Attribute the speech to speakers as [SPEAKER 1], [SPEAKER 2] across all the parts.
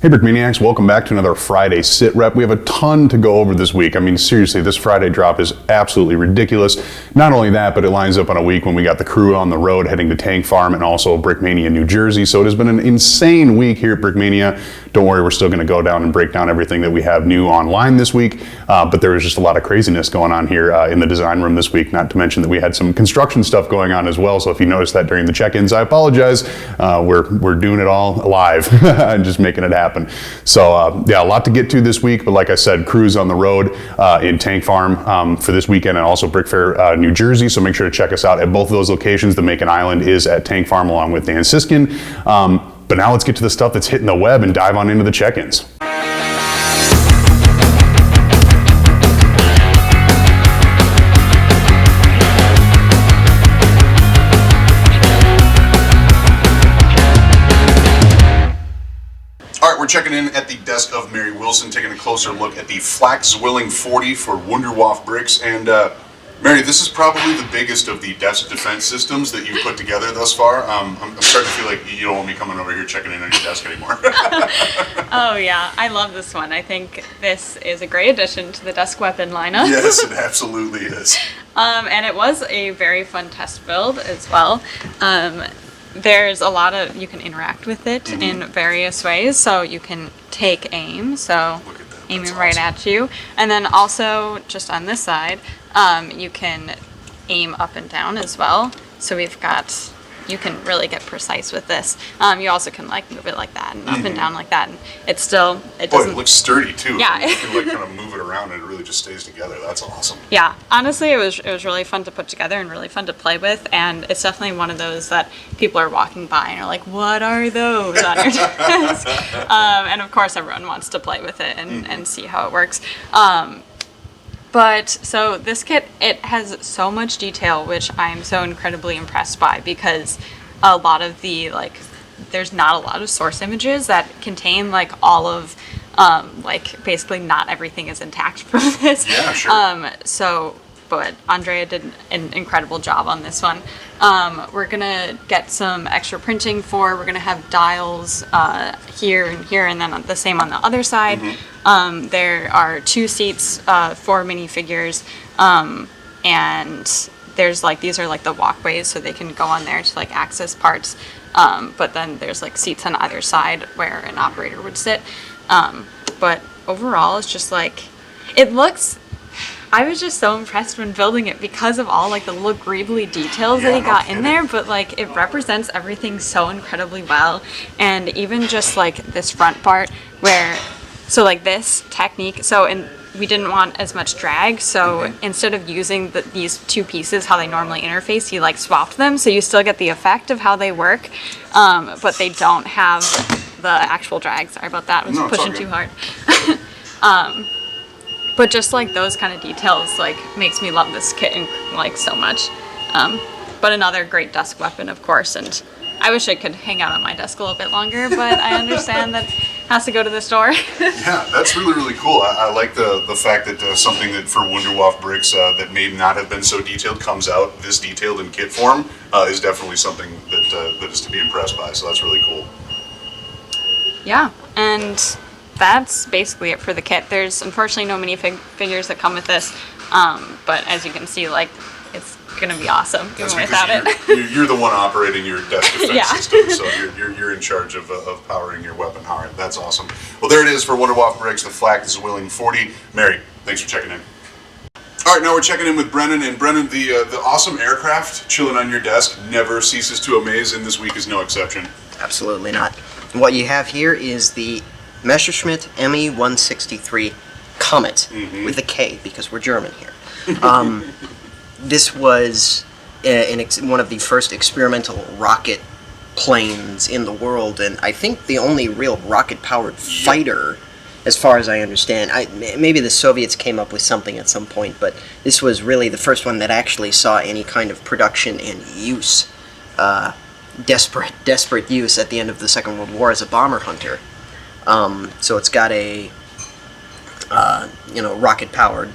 [SPEAKER 1] Hey Brickmaniacs, welcome back to another Friday sit rep. We have a ton to go over this week. I mean, seriously, this Friday drop is absolutely ridiculous. Not only that, but it lines up on a week when we got the crew on the road heading to Tank Farm and also Brickmania, New Jersey. So it has been an insane week here at Brickmania. Don't worry, we're still going to go down and break down everything that we have new online this week. But there was just a lot of craziness going on here in the design room this week, not to mention that we had some construction stuff going on as well. So if you noticed that during the check-ins, I apologize. We're doing it all live and just making it happen. So yeah, a lot to get to this week, but like I said, crews on the road in Tank Farm for this weekend and also Brick Fair, New Jersey. So make sure to check us out at both of those locations. The Macon Island is at Tank Farm along with Dan Siskin. But now let's get to the stuff that's hitting the web and dive on into the check-ins.
[SPEAKER 2] We're checking in at the desk of Mary Wilson, taking a closer look at the Flak Zwilling 40 for Wunderwaffe bricks. And Mary, this is probably the biggest of the desk defense systems that you've put together thus far. I'm starting to feel like you don't want me coming over here checking in on your desk anymore.
[SPEAKER 3] Oh yeah, I love this one. I think this is a great addition to the desk weapon lineup.
[SPEAKER 2] Yes, it absolutely is.
[SPEAKER 3] And it was a very fun test build as well. There's a lot of, you can interact with it in various ways. So you can take aim, so aiming right at you. And then also just on this side, you can aim up and down as well. So we've got, you can really get precise with this. You also can like move it like that and up and down like that. And it's still, it doesn't.
[SPEAKER 2] It looks sturdy too.
[SPEAKER 3] Yeah.
[SPEAKER 2] You can like kind of move it around and it really just stays together. That's awesome.
[SPEAKER 3] Yeah, honestly, it was really fun to put together and really fun to play with, and it's definitely one of those that people are walking by and are like, "What are those on your desk?" And of course, everyone wants to play with it and see how it works. But so this kit, it has so much detail, which I'm so incredibly impressed by, because a lot of the there's not a lot of source images that contain like all of like basically not everything is intact from this.
[SPEAKER 2] Yeah, sure.
[SPEAKER 3] But Andrea did an incredible job on this one. We're gonna get some extra printing we're gonna have dials here and here, and then the same on the other side. There are 2 seats for minifigures, and there's these are the walkways, so they can go on there to access parts. But then there's seats on either side where an operator would sit. But overall, it's just it looks. I was just so impressed when building it because of all the little greebly details that he got in there, but it represents everything so incredibly well. And even just this front part where, so this technique, we didn't want as much drag, so instead of using these 2 pieces how they normally interface, he swapped them, so you still get the effect of how they work, but they don't have the actual drag. Sorry about that, I was pushing too hard. But just those kind of details makes me love this kit so much. But another great desk weapon, of course, and I wish I could hang out on my desk a little bit longer, but I understand that it has to go to the store.
[SPEAKER 2] Yeah, that's really, really cool. I like the fact that something that for Wunderwaffe bricks that may not have been so detailed comes out this detailed in kit form is definitely something that is to be impressed by, so that's really cool.
[SPEAKER 3] Yeah, and that's basically it for the kit. There's unfortunately no minifigures that come with this, but as you can see, it's gonna be awesome even without it.
[SPEAKER 2] You're the one operating your desk defense system, so you're in charge of powering your weapon. All right, that's awesome. Well, there it is for Wunderwaffe bricks, the Flak Zwilling 40. Mary, thanks for checking in. All right, now we're checking in with Brennan, and Brennan, the awesome aircraft chilling on your desk never ceases to amaze, and this week is no exception.
[SPEAKER 4] Absolutely not. What you have here is the Messerschmitt Me-163 Komet, with a K, because we're German here. This was one of the first experimental rocket planes in the world, and I think the only real rocket-powered fighter, as far as I understand. Maybe the Soviets came up with something at some point, but this was really the first one that actually saw any kind of production and use, desperate use at the end of the Second World War as a bomber hunter. So it's got a rocket-powered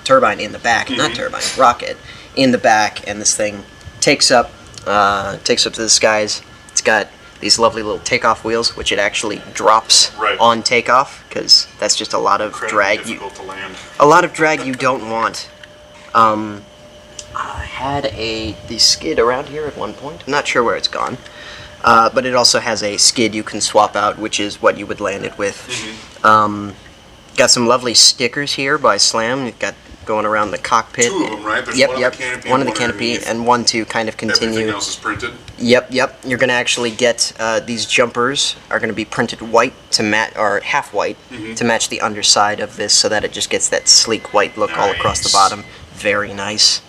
[SPEAKER 4] turbine in the back, not turbine, rocket in the back, and this thing takes up to the skies. It's got these lovely little takeoff wheels, which it actually drops
[SPEAKER 2] Right.
[SPEAKER 4] on takeoff, because that's just a lot of
[SPEAKER 2] Incredibly
[SPEAKER 4] drag.
[SPEAKER 2] difficult to land.
[SPEAKER 4] A lot of drag you don't want. I had the skid around here at one point. I'm not sure where it's gone. But it also has a skid you can swap out, which is what you would land it with. Got some lovely stickers here by Slam. You've got going around the cockpit.
[SPEAKER 2] 2 of them, right? There's
[SPEAKER 4] Yep,
[SPEAKER 2] one on
[SPEAKER 4] yep.
[SPEAKER 2] the canopy
[SPEAKER 4] One
[SPEAKER 2] and
[SPEAKER 4] on the canopy
[SPEAKER 2] underneath.
[SPEAKER 4] and one to kind of continue.
[SPEAKER 2] Everything else is printed.
[SPEAKER 4] Yep. You're going to actually get these jumpers are going to be printed white to match, or half white, to match the underside of this, so that it just gets that sleek white look all across the
[SPEAKER 2] Nice.
[SPEAKER 4] bottom. Very nice.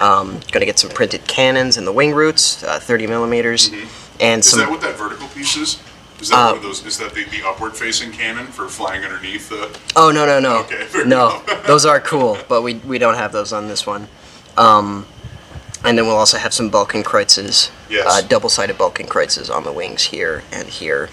[SPEAKER 4] Going to get some printed cannons in the wing roots, 30 millimeters, and
[SPEAKER 2] Is
[SPEAKER 4] some.
[SPEAKER 2] that what that vertical piece is? Is that one of those? Is that the upward facing cannon for flying underneath?
[SPEAKER 4] Oh no.
[SPEAKER 2] Okay, fair
[SPEAKER 4] No,
[SPEAKER 2] enough.
[SPEAKER 4] those are cool, but we don't have those on this one. And then we'll also have some Balkenkreuzes,
[SPEAKER 2] Yes.
[SPEAKER 4] double-sided Balkenkreuzes on the wings here and here,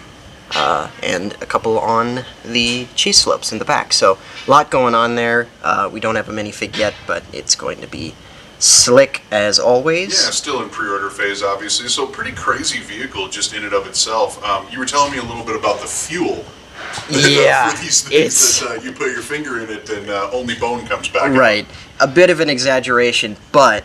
[SPEAKER 4] and a couple on the cheese slopes in the back. So a lot going on there. We don't have a minifig yet, but it's going to be slick as always.
[SPEAKER 2] Yeah, still in pre-order phase, obviously. So pretty crazy vehicle just in and of itself. You were telling me a little bit about the fuel.
[SPEAKER 4] Yeah,
[SPEAKER 2] for these
[SPEAKER 4] it's-
[SPEAKER 2] things that you put your finger in it and only bone comes back out.
[SPEAKER 4] Right. A bit of an exaggeration, but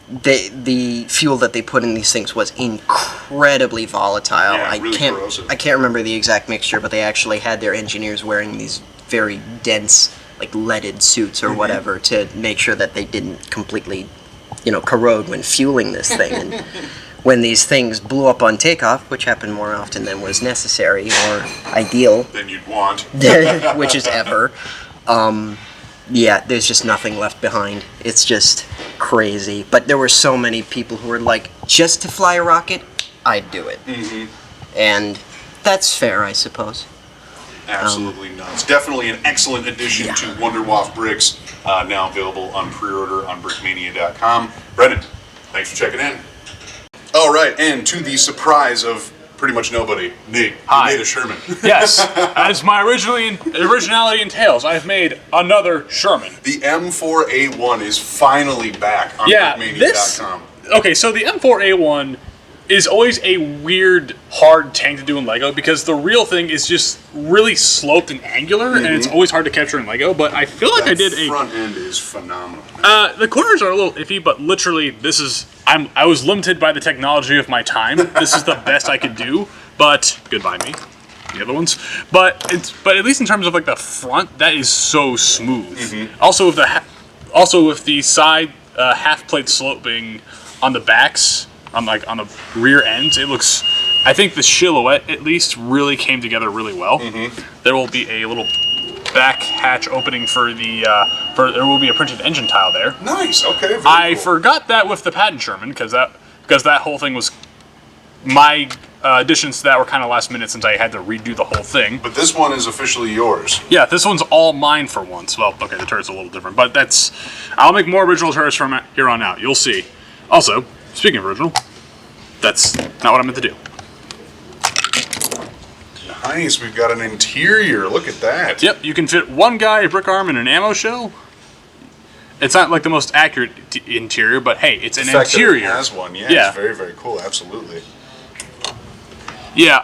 [SPEAKER 4] the fuel that they put in these things was incredibly volatile.
[SPEAKER 2] Yeah, really corrosive.
[SPEAKER 4] I can't remember the exact mixture, but they actually had their engineers wearing these very dense, like leaded suits or whatever to make sure that they didn't completely, corrode when fueling this thing. And when these things blew up on takeoff, which happened more often than was necessary or ideal,
[SPEAKER 2] Then you'd want.
[SPEAKER 4] which is ever. Yeah, there's just nothing left behind. It's just crazy. But there were so many people who were like, just to fly a rocket, I'd do it. And that's fair, I suppose.
[SPEAKER 2] Absolutely nuts. Definitely an excellent addition to Wonderwaff Bricks, now available on pre-order on brickmania.com. Brendan, thanks for checking in. All right, and to the surprise of pretty much nobody, Nate,
[SPEAKER 5] Hi.
[SPEAKER 2] you made a Sherman.
[SPEAKER 5] Yes, as my originality entails, I've made another Sherman.
[SPEAKER 2] The M4A1 is finally back on
[SPEAKER 5] Yeah,
[SPEAKER 2] brickmania.com.
[SPEAKER 5] Okay, so the M4A1 is always a weird, hard tank to do in Lego because the real thing is just really sloped and angular, and it's always hard to capture in Lego. But I feel like I did a.
[SPEAKER 2] front end is phenomenal.
[SPEAKER 5] The corners are a little iffy, but literally, this is. I was limited by the technology of my time. This is the best I could do. But goodbye me, the other ones. But at least in terms of like the front, that is so smooth. Also with the side half plate sloping on the backs, on the rear ends, it looks. I think the silhouette at least really came together really well. There will be a little back hatch opening for the there will be a printed engine tile there.
[SPEAKER 2] Nice. Okay. Very
[SPEAKER 5] I
[SPEAKER 2] cool.
[SPEAKER 5] forgot that with the patent Sherman because that whole thing was my additions to that were kind of last minute since I had to redo the whole thing.
[SPEAKER 2] But this one is officially yours.
[SPEAKER 5] Yeah, this one's all mine for once. Well, okay, the turret's a little different, but I'll make more original turrets from here on out. You'll see. Also, speaking of original, that's not what I meant to do.
[SPEAKER 2] Nice. We've got an interior. Look at that.
[SPEAKER 5] Yep, you can fit one guy, a brick arm, and an ammo shell. It's not like the most accurate interior, but hey, it's an
[SPEAKER 2] The fact that it
[SPEAKER 5] interior.
[SPEAKER 2] has one. Yeah,
[SPEAKER 5] Yeah.
[SPEAKER 2] It's very, very cool. Absolutely.
[SPEAKER 5] Yeah,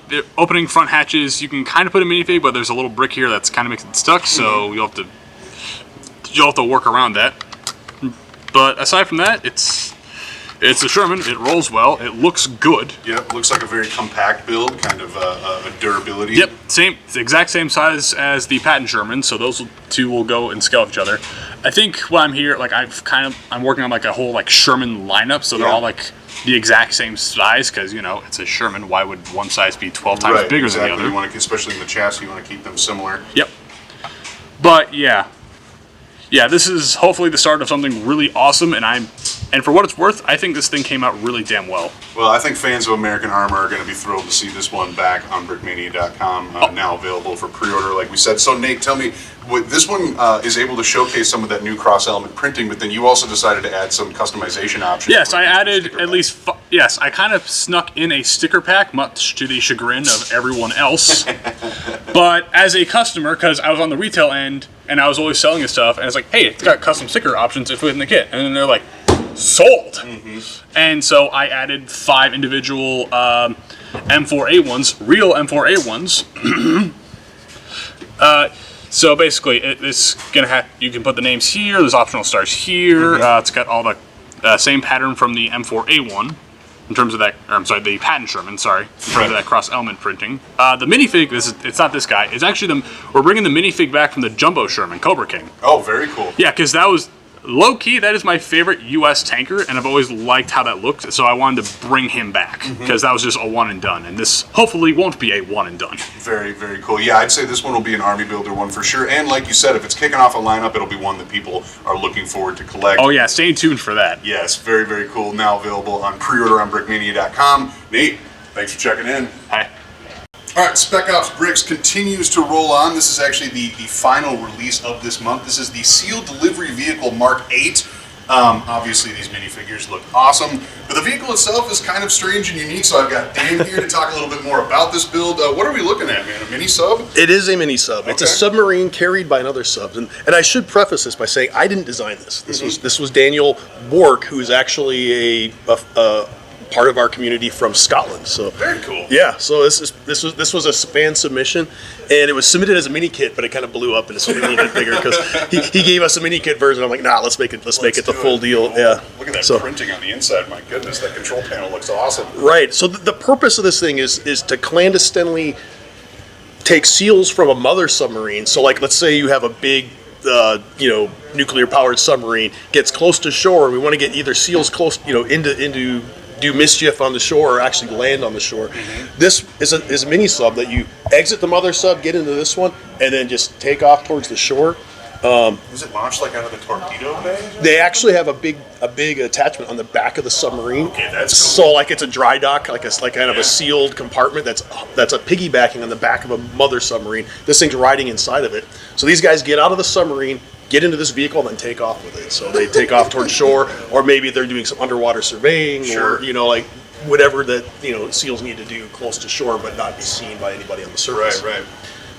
[SPEAKER 5] the opening front hatches, you can kind of put a minifig, but there's a little brick here that's kind of makes it stuck, so you'll have to work around that. But aside from that, it's a Sherman. It rolls well. It looks good.
[SPEAKER 2] Yep. Looks like a very compact build, kind of a durability.
[SPEAKER 5] Yep, it's the exact same size as the patent Sherman, so those two will go and scale with each other. I think while I'm here, like I'm working on like a whole like Sherman lineup, so they're all like the exact same size because it's a Sherman. Why would one size be 12 times
[SPEAKER 2] Right,
[SPEAKER 5] bigger
[SPEAKER 2] exactly.
[SPEAKER 5] than the other?
[SPEAKER 2] You want to, especially in the chassis, you want to keep them similar.
[SPEAKER 5] Yep. But yeah, this is hopefully the start of something really awesome, and for what it's worth, I think this thing came out really damn well.
[SPEAKER 2] Well, I think fans of American Armor are going to be thrilled to see this one back on brickmania.com, now available for pre-order, like we said. So, Nate, tell me, this one is able to showcase some of that new cross-element printing, but then you also decided to add some customization options.
[SPEAKER 5] Yes,
[SPEAKER 2] with
[SPEAKER 5] I
[SPEAKER 2] the
[SPEAKER 5] added
[SPEAKER 2] sticker
[SPEAKER 5] at
[SPEAKER 2] pack.
[SPEAKER 5] least. Yes, I kind of snuck in a sticker pack, much to the chagrin of everyone else. But as a customer, because I was on the retail end and I was always selling this stuff, and it's like, hey, it's got custom sticker options if within the kit, and then they're like, sold. And so I added 5 individual M4A1s, real M4A1s. So basically, it's gonna have, you can put the names here. There's optional stars here. It's got all the same pattern from the M4A1 in terms of that. Or I'm sorry, the patent Sherman. Sorry, in terms of that cross element printing. The minifig, it's not this guy. It's actually we're bringing the minifig back from the jumbo Sherman, Cobra King.
[SPEAKER 2] Oh, very cool.
[SPEAKER 5] Yeah, because that was low key. That is my favorite U.S. tanker, and I've always liked how that looked. So I wanted to bring him back because that was just a one and done, and this hopefully won't be a one and done.
[SPEAKER 2] Very, very cool. Yeah, I'd say this one will be an Army Builder one for sure. And like you said, if it's kicking off a lineup, it'll be one that people are looking forward to collect.
[SPEAKER 5] Oh yeah, stay tuned for that.
[SPEAKER 2] Yes, very, very cool. Now available on pre-order on brickmania.com. Nate, thanks for checking in.
[SPEAKER 5] Hi.
[SPEAKER 2] All right, Spec Ops Bricks continues to roll on. This is actually the final release of this month. This is the Sealed Delivery Vehicle Mark VIII. Obviously, these minifigures look awesome, but the vehicle itself is kind of strange and unique, so I've got Dan here to talk a little bit more about this build. What are we looking at, man? A mini sub?
[SPEAKER 6] It is a mini sub. It's a
[SPEAKER 2] Okay.
[SPEAKER 6] submarine carried by another sub. And I should preface this by saying I didn't design this. This was Daniel Bork, who is actually a part of our community from Scotland. So
[SPEAKER 2] Very cool.
[SPEAKER 6] yeah, so this was a fan submission, and it was submitted as a mini kit, but it kind of blew up and it's a little bit bigger because he gave us a mini kit version. I'm like, nah, let's make it the
[SPEAKER 2] do
[SPEAKER 6] full
[SPEAKER 2] it.
[SPEAKER 6] deal.
[SPEAKER 2] Cool.
[SPEAKER 6] Yeah.
[SPEAKER 2] Look at that
[SPEAKER 6] So-
[SPEAKER 2] printing on the inside. My goodness, that control panel looks awesome.
[SPEAKER 6] Right. So the purpose of this thing is to clandestinely take seals from a mother submarine. So like, let's say you have a big, nuclear powered submarine gets close to shore. We want to get either seals close, into do mischief on the shore or actually land on the shore. This is a mini sub that you exit the mother sub, get into this one, and then just take off towards the shore.
[SPEAKER 2] Is it launched like out of the torpedo bay?
[SPEAKER 6] They actually have a big attachment on the back of the submarine.
[SPEAKER 2] Okay, that's cool.
[SPEAKER 6] So like it's a dry dock, like kind of a sealed compartment that's a piggybacking on the back of a mother submarine. This thing's riding inside of it. So these guys get out of the submarine, get into this vehicle, and then take off with it. So they take off towards shore, or maybe they're doing some underwater surveying,
[SPEAKER 2] Sure.
[SPEAKER 6] or like whatever that seals need to do close to shore, but not be seen by anybody on the surface.
[SPEAKER 2] Right.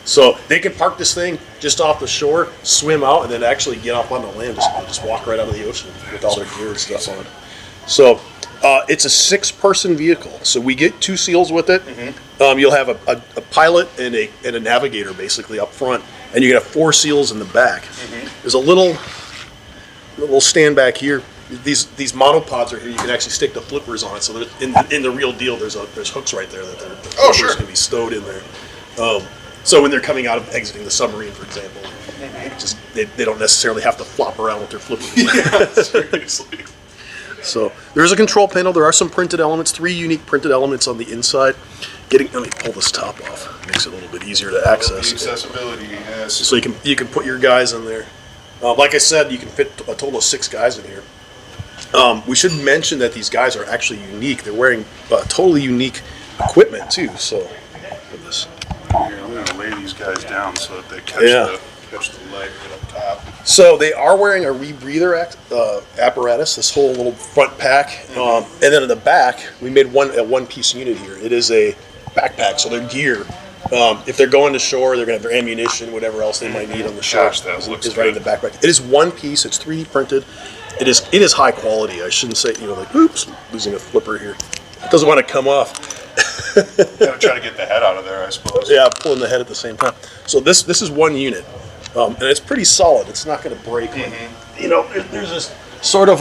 [SPEAKER 6] So they can park this thing just off the shore, swim out, and then actually get off on the land, just walk right out of the ocean with all their gear and stuff on. So it's a 6-person vehicle. So we get 2 seals with it. You'll have a pilot and a navigator basically up front, and you can have 4 seals in the back. There's a little stand back here. These monopods are here. You can actually stick the flippers on it. So in the real deal, there's hooks right there that the flippers
[SPEAKER 2] sure.
[SPEAKER 6] can be stowed in there. So when they're coming out of exiting the submarine, for example, just they don't necessarily have to flop around with their flippers.
[SPEAKER 2] Yeah, seriously.
[SPEAKER 6] So there's a control panel. There are some printed elements, 3 unique printed elements on the inside. Let me pull this top off. Makes it a little bit easier to access.
[SPEAKER 2] Accessibility, yes.
[SPEAKER 6] So you can put your guys in there. Like I said, you can fit a total of 6 guys in here. We should mention that these guys are actually unique. They're wearing totally unique equipment too. So look at this.
[SPEAKER 2] Here, I'm going to lay these guys down so that they catch the light right up top.
[SPEAKER 6] So they are wearing a rebreather apparatus, this whole little front pack. And then in the back, we made a one-piece unit here. It is a backpack, so their gear. If they're going to shore, they're going to have their ammunition, whatever else they might need on the shore.
[SPEAKER 2] Gosh, that looks
[SPEAKER 6] is right in the backpack. It is one piece. It's 3D printed. It is high quality. I shouldn't say, oops, losing a flipper here. It doesn't want to come off.
[SPEAKER 2] Gotta try to get the head out of there, I suppose.
[SPEAKER 6] Yeah, pulling the head at the same time. So this is one unit, and it's pretty solid. It's not going to break. There's this sort of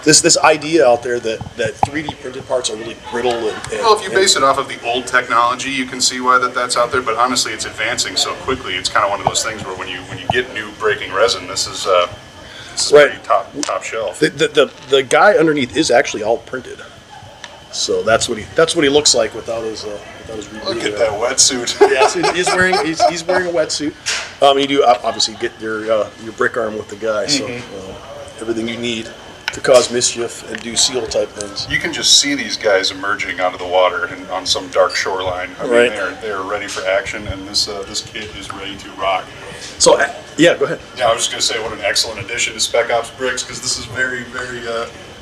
[SPEAKER 6] this idea out there that 3D printed parts are really brittle and
[SPEAKER 2] Well, if you base it off of the old technology, you can see why that's out there. But honestly, it's advancing so quickly. It's kind of one of those things where when you get new breaking resin, this is
[SPEAKER 6] Right.
[SPEAKER 2] pretty top shelf.
[SPEAKER 6] the guy underneath is actually all printed. So that's what he looks like without his
[SPEAKER 2] Look at
[SPEAKER 6] rebreather.
[SPEAKER 2] that wetsuit.
[SPEAKER 6] Yeah, so he's wearing a wetsuit. You do obviously get your brick arm with the guy, so everything you need to cause mischief and do seal type things.
[SPEAKER 2] You can just see these guys emerging out of the water and on some dark shoreline. I mean,
[SPEAKER 6] Right.
[SPEAKER 2] they're ready for action, and this kit is ready to rock.
[SPEAKER 6] So yeah, go ahead.
[SPEAKER 2] Yeah, I was just gonna say what an excellent addition to Spec Ops Bricks, because this is very, very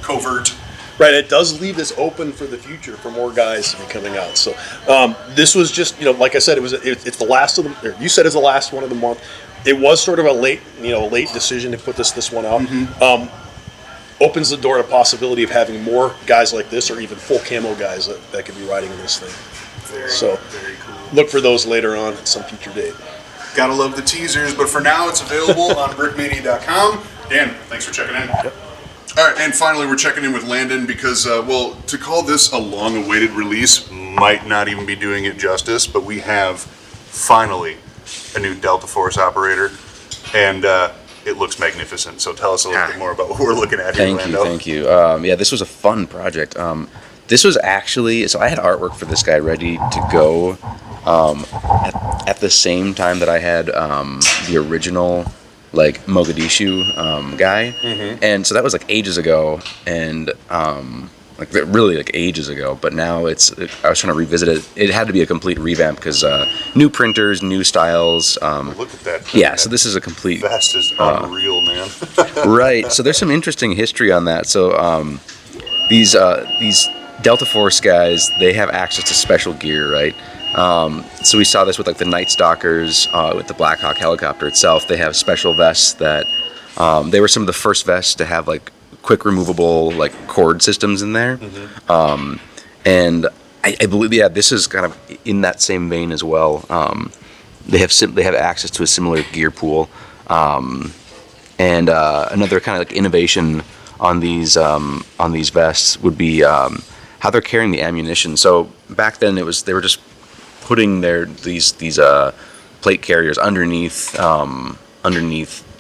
[SPEAKER 2] covert.
[SPEAKER 6] Right, it does leave this open for the future for more guys to be coming out. So this was just, like I said, it's the last of them. You said it's the last one of the month. It was sort of a late decision to put this one out. opens the door to possibility of having more guys like this, or even full camo guys that could be riding in this thing.
[SPEAKER 2] Very cool.
[SPEAKER 6] Look for those later on at some future date.
[SPEAKER 2] Gotta love the teasers, but for now it's available on brickmania.com. Dan, thanks for checking in.
[SPEAKER 6] Yep.
[SPEAKER 2] All right, and finally we're checking in with Landon because, well, to call this a long-awaited release might not even be doing it justice, but we have finally a new Delta Force operator, and it looks magnificent. So tell us a little bit more about what we're looking at here, Lando.
[SPEAKER 7] Thank you. Yeah, this was a fun project. This was actually, so I had artwork for this guy ready to go at the same time that I had the original like Mogadishu guy, and so that was like ages ago, and like really like ages ago. But now I was trying to revisit it. It had to be a complete revamp because new printers, new styles.
[SPEAKER 2] Look at that.
[SPEAKER 7] Yeah, so this is a complete
[SPEAKER 2] Vest is unreal, man.
[SPEAKER 7] right. So there's some interesting history on that. So these Delta Force guys, they have access to special gear, right? So we saw this with like the Night Stalkers, with the Black Hawk helicopter itself. They have special vests that they were some of the first vests to have like quick removable like cord systems in there. And I believe, yeah, this is kind of in that same vein as well. They have access to a similar gear pool. And another kind of like innovation on these vests would be how they're carrying the ammunition. So back then they were just putting these plate carriers underneath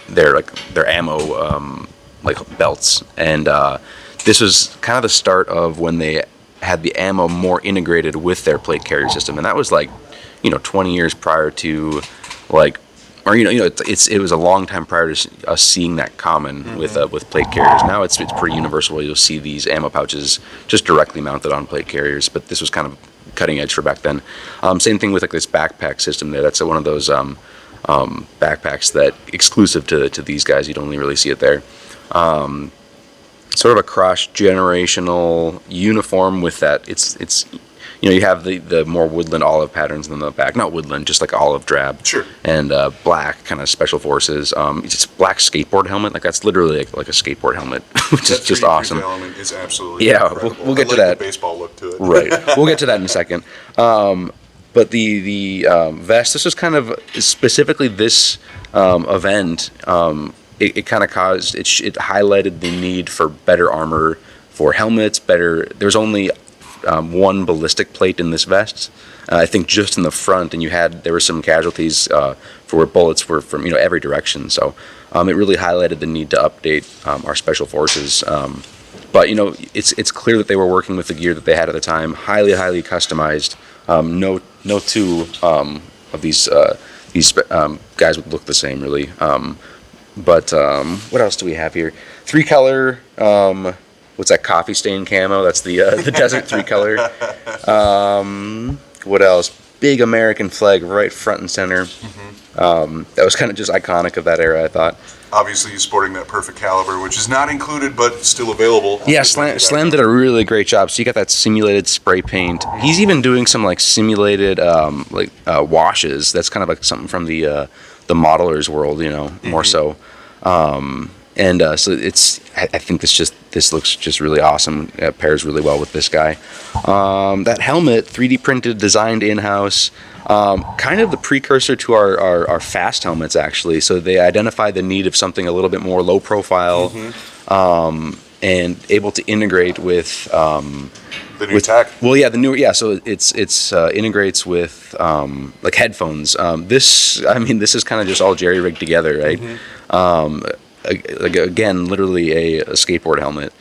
[SPEAKER 7] their ammo like belts, and this was kind of the start of when they had the ammo more integrated with their plate carrier system, and that was like 20 years prior to like. Or it was a long time prior to us seeing that common with plate carriers. Now it's pretty universal. You'll see these ammo pouches just directly mounted on plate carriers, but this was kind of cutting edge for back then. Same thing with like this backpack system there. That's one of those backpacks that exclusive to these guys. You'd only really see it there. Sort of a cross-generational uniform with that. It's you have the more woodland olive patterns in the back. Not woodland, just like olive drab.
[SPEAKER 2] Sure.
[SPEAKER 7] And black kind of special forces. It's just black skateboard helmet. Like that's literally like a skateboard helmet, which is just awesome.
[SPEAKER 2] That element is absolutely
[SPEAKER 7] incredible. We'll get to that.
[SPEAKER 2] The baseball look to it.
[SPEAKER 7] Right. We'll get to that in a second. But the vest, this was kind of specifically this event. It kind of caused it highlighted the need for better armor, for helmets. There's only one ballistic plate in this vest, I think just in the front, and there were some casualties for where bullets were from every direction. So it really highlighted the need to update our special forces. But it's clear that they were working with the gear that they had at the time, highly customized. No two of these guys would look the same really. But what else do we have here? 3-color. What's that, coffee stain camo? That's the desert 3-color. What else? Big American flag right front and center. That was kind of just iconic of that era, I thought.
[SPEAKER 2] Obviously, he's sporting that perfect caliber, which is not included but still available.
[SPEAKER 7] Yeah, Slam did a really great job. So you got that simulated spray paint. He's even doing some like simulated washes. That's kind of like something from the modeler's world, more so. So I think this looks just really awesome. It pairs really well with this guy. That helmet, 3D printed, designed in-house, kind of the precursor to our fast helmets actually. So they identify the need of something a little bit more low profile, and able to integrate with
[SPEAKER 2] the new tech.
[SPEAKER 7] Well, yeah, the newer, yeah. So it's integrates with like headphones. This is kind of just all jerry rigged together, right? Like again, literally a skateboard helmet,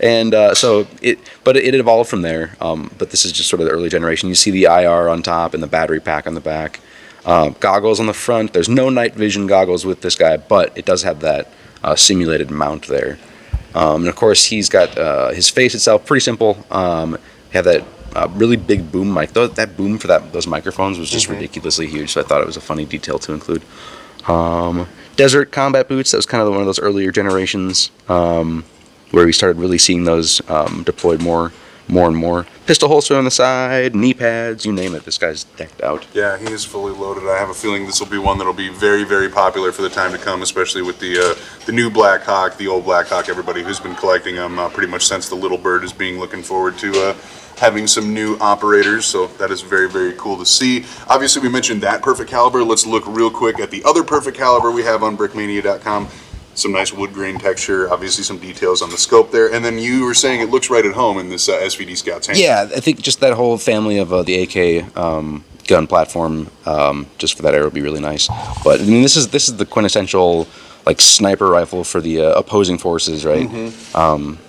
[SPEAKER 7] and it evolved from there. But this is just sort of the early generation. You see the IR on top and the battery pack on the back, goggles on the front. There's no night vision goggles with this guy, but it does have that simulated mount there. And of course, he's got his face itself pretty simple. Have that really big boom mic. That boom for those microphones was just ridiculously huge. So I thought it was a funny detail to include. Desert combat boots, that was kind of one of those earlier generations where we started really seeing those deployed more. more and more. Pistol holster on the side, knee pads, you name it. This guy's decked out.
[SPEAKER 2] Yeah, he is fully loaded. I have a feeling this will be one that'll be very, very popular for the time to come, especially with the new Black Hawk, the old Black Hawk. Everybody who's been collecting them pretty much since the Little Bird is being looking forward to having some new operators, so that is very, very cool to see. Obviously, we mentioned that perfect caliber. Let's look real quick at the other perfect caliber we have on brickmania.com. Some nice wood grain texture, obviously some details on the scope there, and then you were saying it looks right at home in this SVD Scout tank.
[SPEAKER 7] Yeah, I think just that whole family of the AK gun platform, just for that arrow, would be really nice. But I mean, this is the quintessential like sniper rifle for the opposing forces, right?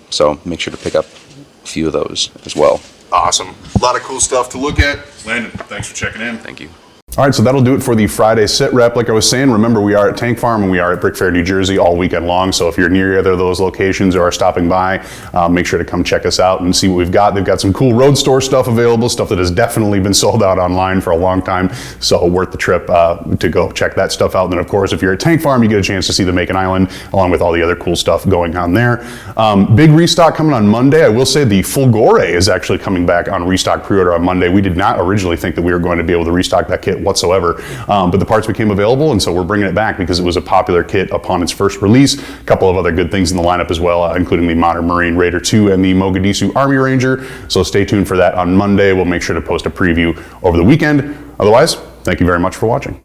[SPEAKER 7] So make sure to pick up a few of those as well.
[SPEAKER 2] Awesome. A lot of cool stuff to look at. Landon, thanks for checking in.
[SPEAKER 7] Thank you.
[SPEAKER 1] All right, so that'll do it for the Friday sit rep. Like I was saying, remember we are at Tank Farm and we are at Brick Fair, New Jersey all weekend long. So if you're near either of those locations or are stopping by, make sure to come check us out and see what we've got. They've got some cool road store stuff available, stuff that has definitely been sold out online for a long time. So worth the trip to go check that stuff out. And then of course, if you're at Tank Farm, you get a chance to see the Macon Island along with all the other cool stuff going on there. Big restock coming on Monday. I will say the Fulgore is actually coming back on restock pre-order on Monday. We did not originally think that we were going to be able to restock that kit whatsoever. But the parts became available, and so we're bringing it back because it was a popular kit upon its first release. A couple of other good things in the lineup as well, including the Modern Marine Raider 2 and the Mogadishu Army Ranger. So stay tuned for that on Monday. We'll make sure to post a preview over the weekend. Otherwise, thank you very much for watching.